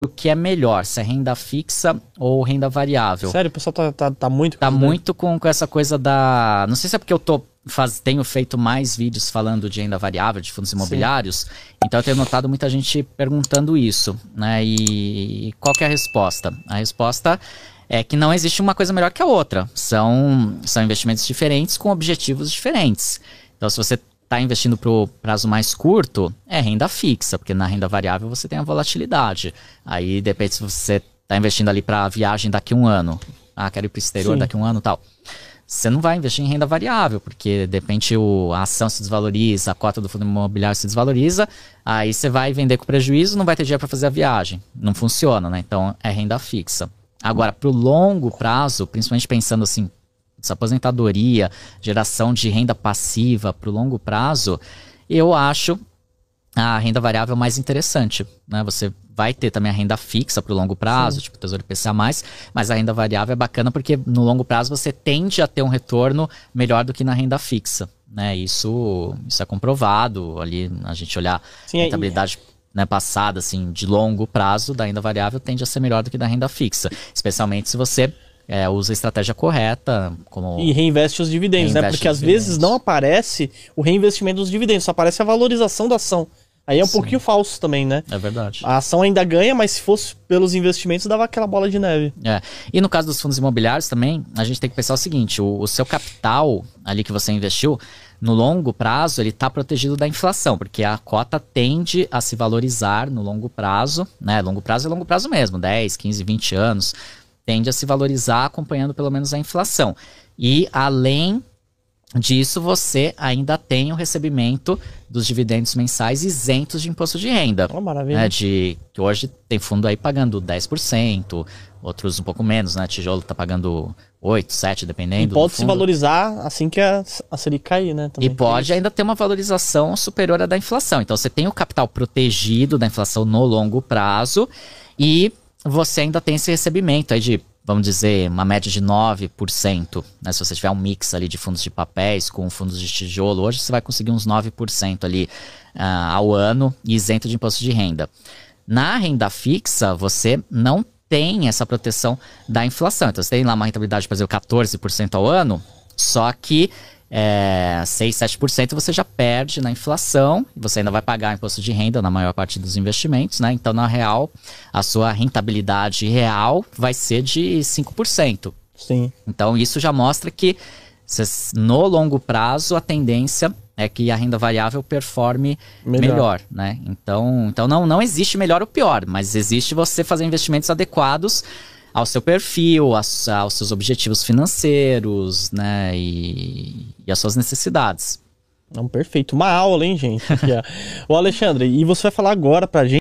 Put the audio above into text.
o que é melhor, se é renda fixa ou renda variável. Sério, o pessoal tá muito... Tá muito com essa coisa da... Não sei se é porque eu tenho feito mais vídeos falando de renda variável, de fundos imobiliários, então eu tenho notado muita gente perguntando isso, né? E qual que é a resposta? A resposta é que não existe uma coisa melhor que a outra. São investimentos diferentes com objetivos diferentes. Então, se você está investindo para o prazo mais curto, é renda fixa, porque na renda variável você tem a volatilidade. Aí, depende se você está investindo ali para viagem daqui a um ano. Ah, quero ir para o exterior daqui a um ano e tal. Você não vai investir em renda variável, porque de repente a ação se desvaloriza, a cota do fundo imobiliário se desvaloriza, aí você vai vender com prejuízo, não vai ter dinheiro para fazer a viagem. Não funciona, né? Então, é renda fixa. Agora, para o longo prazo, principalmente pensando assim, essa aposentadoria, geração de renda passiva para o longo prazo, eu acho a renda variável mais interessante, né? Você vai ter também a renda fixa para o longo prazo, tipo Tesouro IPCA+, mas a renda variável é bacana porque no longo prazo você tende a ter um retorno melhor do que na renda fixa, né? Isso é comprovado, ali a gente olhar a rentabilidade passada, assim, de longo prazo da renda variável tende a ser melhor do que da renda fixa, especialmente se você usa a estratégia correta. E reinveste os dividendos, né? Porque às vezes não aparece o reinvestimento dos dividendos, só aparece a valorização da ação. Aí é um pouquinho falso também, né? É verdade. A ação ainda ganha, mas se fosse pelos investimentos, dava aquela bola de neve. E no caso dos fundos imobiliários também, a gente tem que pensar o seguinte, o seu capital ali que você investiu, no longo prazo, ele está protegido da inflação, porque a cota tende a se valorizar no longo prazo, né? Longo prazo é longo prazo mesmo, 10, 15, 20 anos, tende a se valorizar acompanhando pelo menos a inflação. E além disso, você ainda tem o recebimento dos dividendos mensais isentos de imposto de renda. Maravilha. Que hoje tem fundo aí pagando 10%, outros um pouco menos, né? Tijolo está pagando 8%, 7%, dependendo. E pode se valorizar assim que a Selic cair, né? Também e pode ainda ter uma valorização superior à da inflação. Então você tem o capital protegido da inflação no longo prazo e você ainda tem esse recebimento aí de, vamos dizer, uma média de 9%, né? Se você tiver um mix ali de fundos de papéis com fundos de tijolo, hoje você vai conseguir uns 9% ali ao ano, isento de imposto de renda. Na renda fixa, você não tem essa proteção da inflação. Então, você tem lá uma rentabilidade, por exemplo, 14% ao ano, só que 6, 7% você já perde na inflação, e você ainda vai pagar imposto de renda na maior parte dos investimentos, né? Então, na real, a sua rentabilidade real vai ser de 5%. Sim. Então, isso já mostra que no longo prazo a tendência é que a renda variável performe melhor, né? Então não existe melhor ou pior, mas existe você fazer investimentos adequados ao seu perfil, aos seus objetivos financeiros, né? E às suas necessidades. Perfeito. Uma aula, hein, gente? Ô, Alexandre, e você vai falar agora pra gente